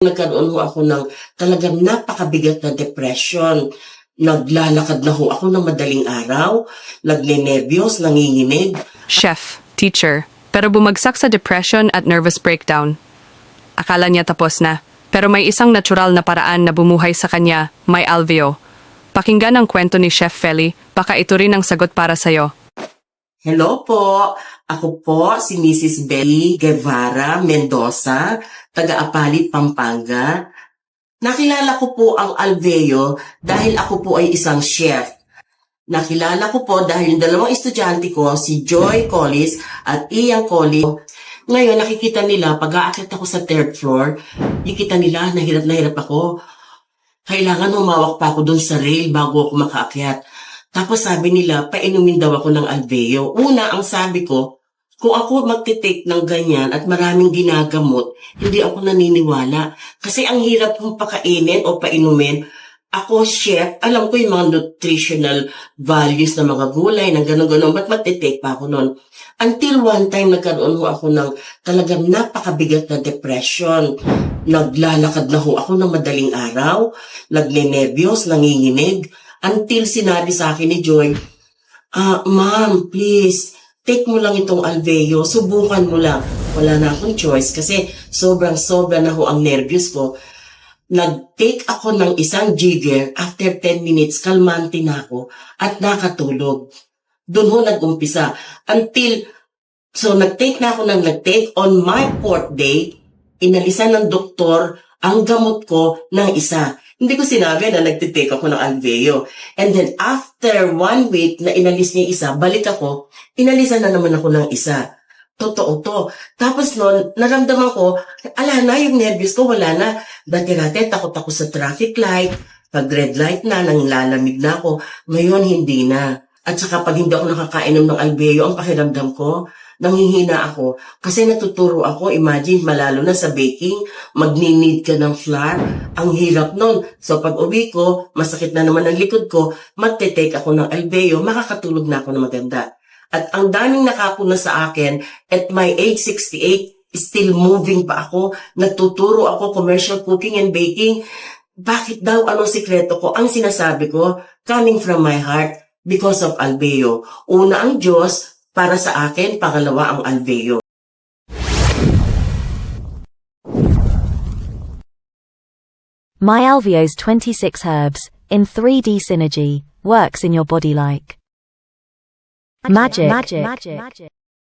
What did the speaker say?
Nagkaroon ho ako ng talagang napakabigat na depression. Naglalakad na ho ako ng madaling araw, nagne-nervyos, nanginginig. Chef, teacher, pero bumagsak sa depression at nervous breakdown. Akala niya tapos na, pero may isang natural na paraan na bumuhay sa kanya, may Alveo. Pakinggan ang kwento ni Chef Feli, baka ito rin ang sagot para sa'yo. Hello po, ako po si Mrs. Belly Guevara Mendoza, taga-Apalit, Pampanga. Nakilala ko po ang Alveo dahil ako po ay isang chef. Nakilala ko po dahil yung dalawang estudyante ko, si Joy Collis at Ian Collis. Ngayon, nakikita nila, pag-aakyat ako sa third floor, nakikita nila, na hirap ako. Kailangan humawak pa ako dun sa rail bago ako makaakyat. Tapos sabi nila, painumin daw ako ng Alveo. Una, ang sabi ko, kung ako magtitake ng ganyan at maraming ginagamot, hindi ako naniniwala. Kasi ang hirap kong pakainin o painumin. Ako, chef, alam ko yung mga nutritional values ng mga gulay, ng gano'n-gano'n, ba't magtitake pa ako nun? Until one time, nagkaroon ho ako ng talagang napakabigat na depression. Naglalakad na ho ako ng madaling araw, nagne-nervyos, nanginginig. Until sinabi sa akin ni Joy, Ma'am, please, take mo lang itong Alveo, subukan mo lang. Wala na akong choice kasi sobrang-sobra na ho ang nervyos ko. Nag-take ako ng isang jigger, after 10 minutes, kalmante na ako at nakatulog. Doon ho nag-umpisa. Nag-take na ako ng nag-take. On my 4th day, inalisan ng doktor ang gamot ko ng isa. Hindi ko sinabi na nagtitake ako ng Alveo. And then after 1 week na inalis niya isa, balik ako, inalisan na naman ako ng isa. Totoo to. Tapos noon, naramdaman ko, ala na, yung nervous ko, wala na. Dati-dati, takot ako sa traffic light. Pag red light na, nanglalamig na ako. Ngayon, hindi na. At saka pag hindi ako nakakainom ng Alveo, ang pakiramdam ko, nanghihina ako. Kasi natuturo ako, imagine, malalo na sa baking, magninid ka ng flour. Ang hirap nun. So pag uwi ko, masakit na naman ang likod ko, magte-take ako ng Alveo, makakatulog na ako na maganda. At ang daming nakapuna sa akin, at my age 68, still moving pa ako, nagtuturo ako commercial cooking and baking. Bakit daw? Anong sikreto ko? Ang sinasabi ko, coming from my heart, because of Alveo. Una ang Diyos, para sa akin, pangalawa ang Alveo. My Alveo's 26 herbs, in 3D synergy, works in your body like magic.